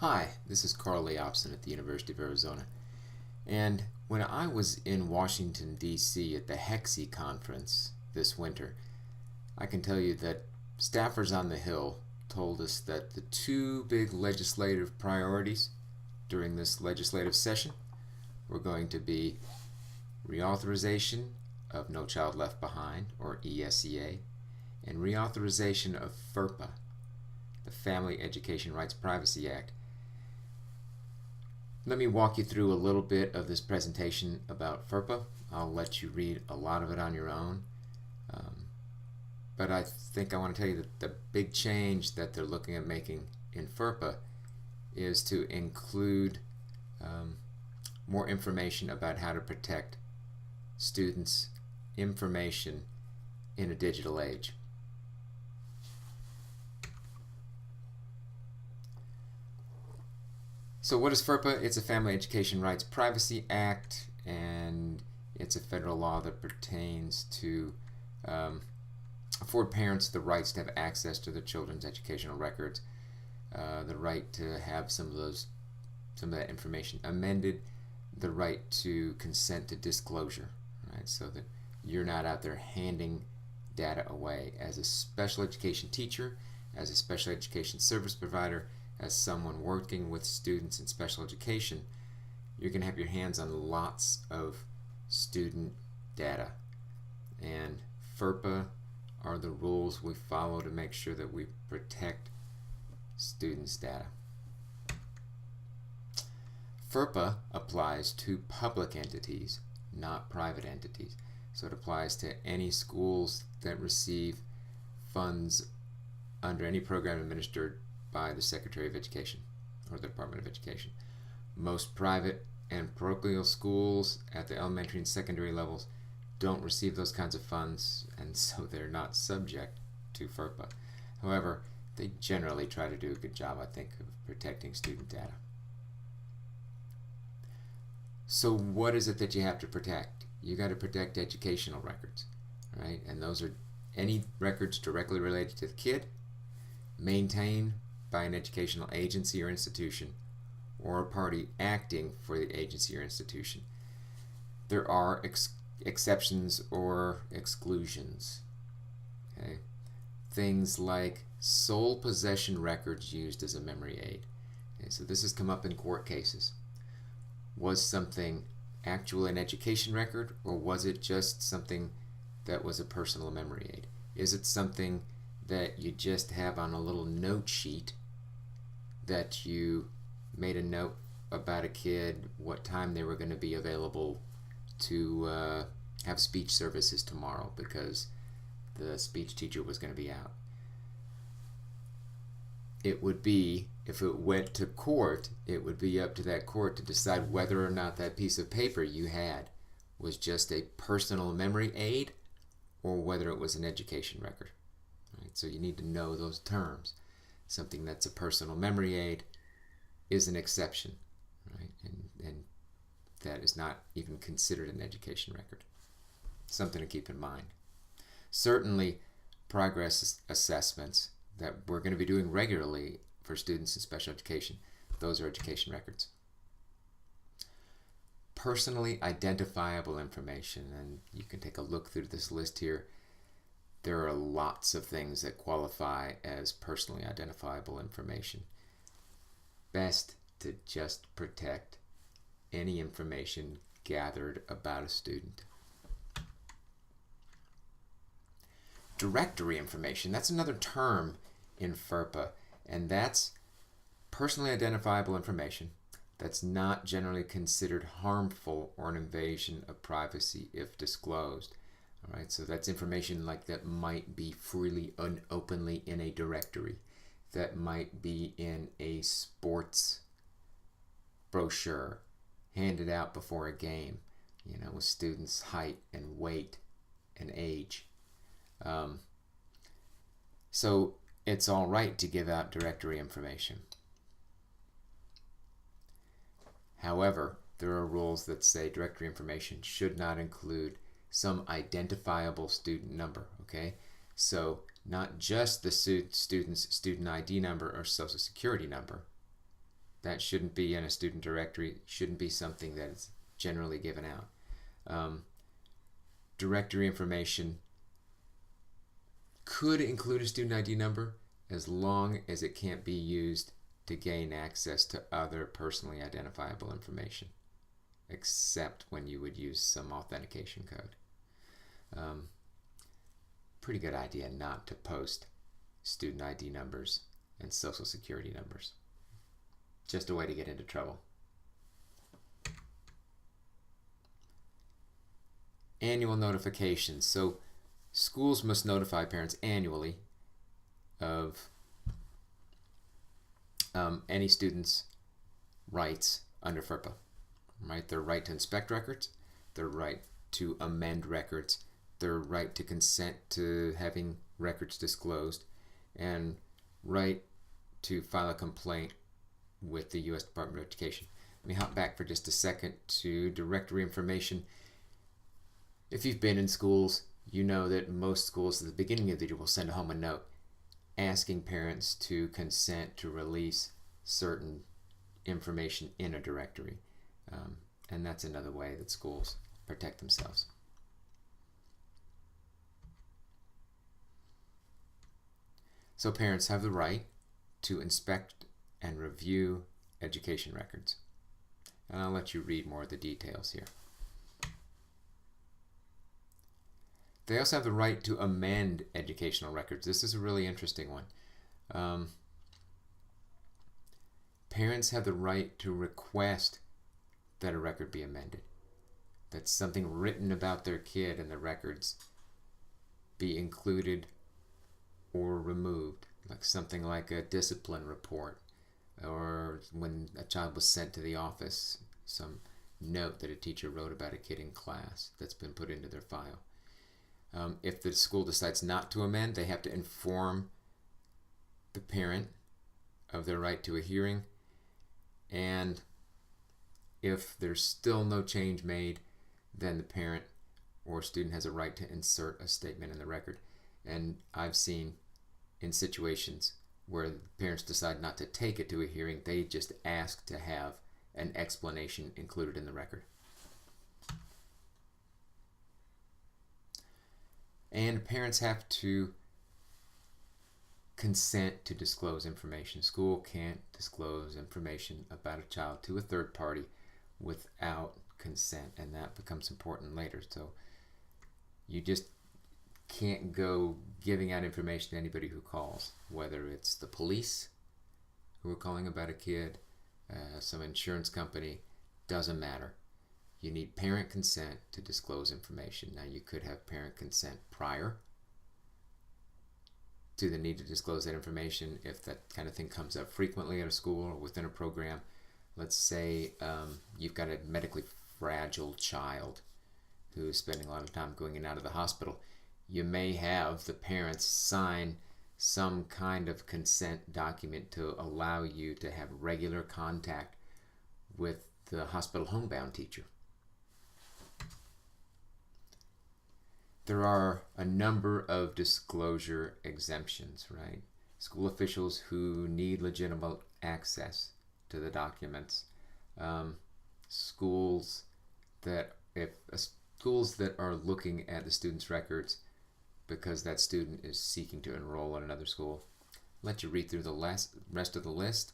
Hi, this is Carl Leopson at the University of Arizona. And when I was in Washington, D.C. at the HEXI conference this winter, I can tell you that staffers on the Hill told us that the two big legislative priorities during this legislative session were going to be reauthorization of No Child Left Behind, or ESEA, and reauthorization of FERPA, the Family Education Rights Privacy Act. Let me walk you through a little bit of this presentation about FERPA. I'll let you read a lot of it on your own. But I think I want to tell you that the big change that they're looking at making in FERPA is to include more information about how to protect students' information in a digital age. So what is FERPA? It's a Family Education Rights Privacy Act, and it's a federal law that pertains to afford parents the rights to have access to their children's educational records, the right to have some of that information amended, the right to consent to disclosure, right? So that you're not out there handing data away. As a special education teacher, as a special education service provider, as someone working with students in special education, you're going to have your hands on lots of student data. And FERPA are the rules we follow to make sure that we protect students' data. FERPA applies to public entities, not private entities. So it applies to any schools that receive funds under any program administered by the Secretary of Education or the Department of Education. Most private and parochial schools at the elementary and secondary levels don't receive those kinds of funds, and so they're not subject to FERPA. However, they generally try to do a good job, I think, of protecting student data. So what is it that you have to protect? You got to protect educational records, right? And those are any records directly related to the kid, maintained by an educational agency or institution, or a party acting for the agency or institution. There are exceptions or exclusions. Okay? Things like sole possession records used as a memory aid. Okay, so this has come up in court cases. Was something actual an education record, or was it just something that was a personal memory aid? Is it something that you just have on a little note sheet that you made a note about a kid, what time they were going to be available to have speech services tomorrow because the speech teacher was going to be out? It would be, if it went to court, it would be up to that court to decide whether or not that piece of paper you had was just a personal memory aid or whether it was an education record. Right? So you need to know those terms. Something that's a personal memory aid is an exception, right? And that is not even considered an education record. Something to keep in mind. Certainly, progress assessments that we're going to be doing regularly for students in special education, those are education records. Personally identifiable information, and you can take a look through this list here. There are lots of things that qualify as personally identifiable information. Best to just protect any information gathered about a student. Directory information, that's another term in FERPA, and that's personally identifiable information that's not generally considered harmful or an invasion of privacy if disclosed. All right, so that's information like that might be freely and openly in a directory, that might be in a sports brochure handed out before a game, with students' height and weight and age. So it's all right to give out directory information. However, there are rules that say directory information should not include some identifiable student number, okay? So not just the student's student ID number or social security number, That shouldn't be in a student directory, shouldn't be something that is generally given out. Directory information could include a student ID number as long as it can't be used to gain access to other personally identifiable information, except when you would use some authentication code. Pretty good idea not to post student ID numbers and social security numbers. Just a way to get into trouble. Annual notifications. So schools must notify parents annually of any student's rights under FERPA. Right? Their right to inspect records, their right to amend records, their right to consent to having records disclosed, and right to file a complaint with the U.S. Department of Education. Let me hop back for just a second to directory information. If you've been in schools, you know that most schools at the beginning of the year will send home a note asking parents to consent to release certain information in a directory. And that's another way that schools protect themselves. So parents have the right to inspect and review education records. And I'll let you read more of the details here. They also have the right to amend educational records. This is a really interesting one. Parents have the right to request that a record be amended. That something written about their kid in the records be included or removed, like something like a discipline report, or when a child was sent to the office, some note that a teacher wrote about a kid in class that's been put into their file. If the school decides not to amend, they have to inform the parent of their right to a hearing, and if there's still no change made, then the parent or student has a right to insert a statement in the record. And I've seen in situations where parents decide not to take it to a hearing, they just ask to have an explanation included in the record. And parents have to consent to disclose information. School can't disclose information about a child to a third party without consent, and that becomes important later. So you just can't go giving out information to anybody who calls, whether it's the police who are calling about a kid, some insurance company, doesn't matter. You need parent consent to disclose information. Now you could have parent consent prior to the need to disclose that information if that kind of thing comes up frequently at a school or within a program. Let's say you've got a medically fragile child who is spending a lot of time going in and out of the hospital. You may have the parents sign some kind of consent document to allow you to have regular contact with the hospital homebound teacher. There are a number of disclosure exemptions, right? School officials who need legitimate access to the documents. Schools that are looking at the student's records because that student is seeking to enroll in another school. Let you read through the rest of the list.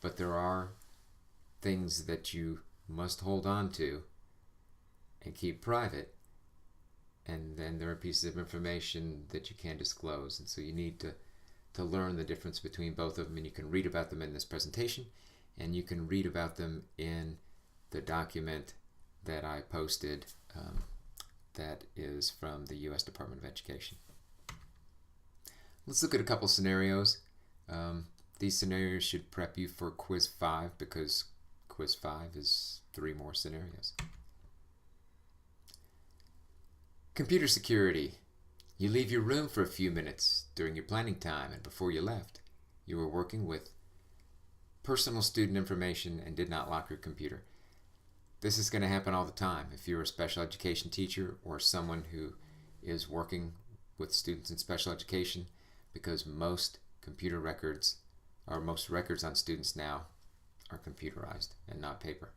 But there are things that you must hold on to and keep private, and then there are pieces of information that you can disclose, and so you need to learn the difference between both of them, and you can read about them in this presentation, and you can read about them in the document that I posted that is from the U.S. Department of Education. Let's look at a couple scenarios. These scenarios should prep you for Quiz 5 because Quiz 5 is 3 more scenarios. Computer security. You leave your room for a few minutes during your planning time, and before you left, you were working with personal student information and did not lock your computer. This is going to happen all the time if you're a special education teacher or someone who is working with students in special education, because most computer records or most records on students now are computerized and not paper.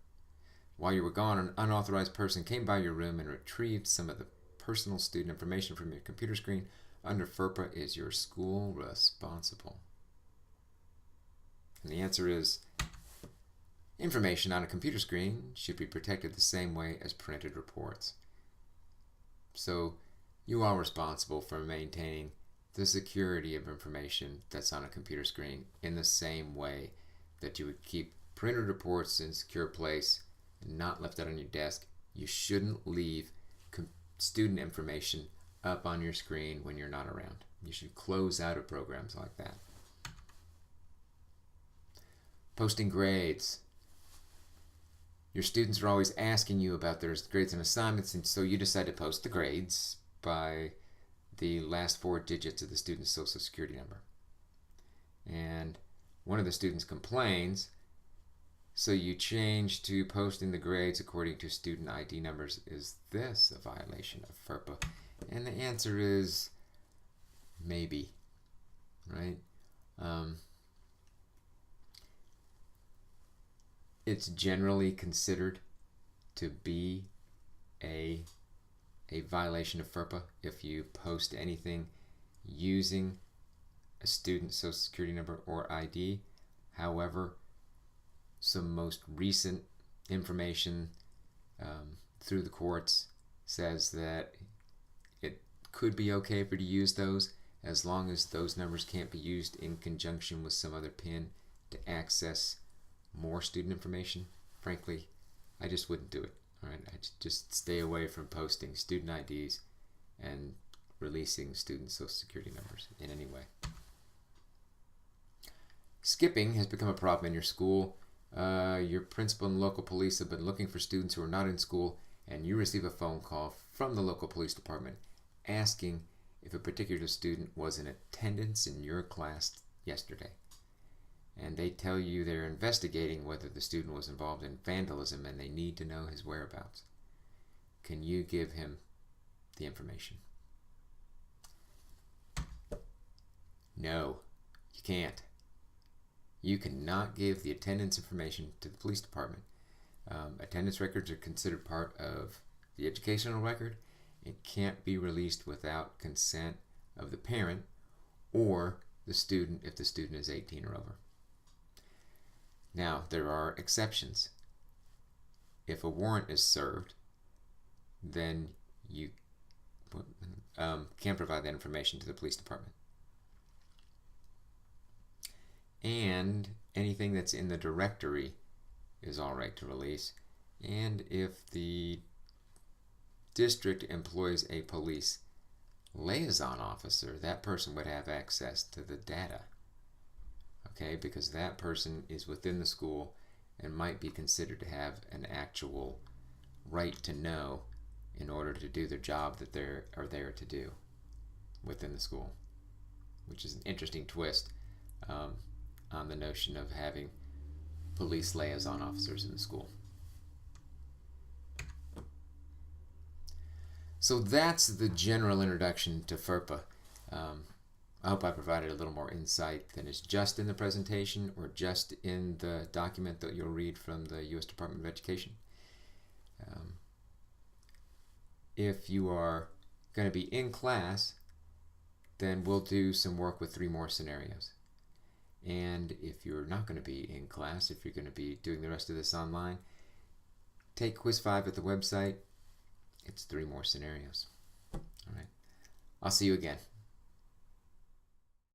While you were gone, an unauthorized person came by your room and retrieved some of the personal student information from your computer screen. Under FERPA, is your school responsible? And the answer is, information on a computer screen should be protected the same way as printed reports. So you are responsible for maintaining the security of information that's on a computer screen in the same way that you would keep printed reports in a secure place and not left out on your desk. You shouldn't leave student information up on your screen when you're not around. You should close out of programs like that. Posting grades. Your students are always asking you about their grades and assignments, and so you decide to post the grades by the last 4 digits of the student's social security number. And one of the students complains, so you change to posting the grades according to student ID numbers. Is this a violation of FERPA? And the answer is maybe, right? It's generally considered to be a violation of FERPA if you post anything using a student's social security number or ID. However, some most recent information through the courts says that it could be okay for you to use those as long as those numbers can't be used in conjunction with some other PIN to access more student information. Frankly, I just wouldn't do it. All right, I just stay away from posting student IDs and releasing student social security numbers in any way. Skipping has become a problem in your school. Your principal and local police have been looking for students who are not in school, and you receive a phone call from the local police department asking if a particular student was in attendance in your class yesterday. And they tell you they're investigating whether the student was involved in vandalism and they need to know his whereabouts. Can you give him the information? No, you can't. You cannot give the attendance information to the police department. Attendance records are considered part of the educational record. It can't be released without consent of the parent or the student if the student is 18 or over. Now, there are exceptions. If a warrant is served, then you can provide that information to the police department. And anything that's in the directory is all right to release. And if the district employs a police liaison officer, that person would have access to the data. Okay, because that person is within the school and might be considered to have an actual right to know in order to do their job that they are there to do within the school, which is an interesting twist on the notion of having police liaison officers in the school. So that's the general introduction to FERPA. I hope I provided a little more insight than is just in the presentation or just in the document that you'll read from the U.S. Department of Education. If you are going to be in class, then we'll do some work with 3 more scenarios. And if you're not going to be in class, if you're going to be doing the rest of this online, take quiz 5 at the website. It's 3 more scenarios. All right. I'll see you again.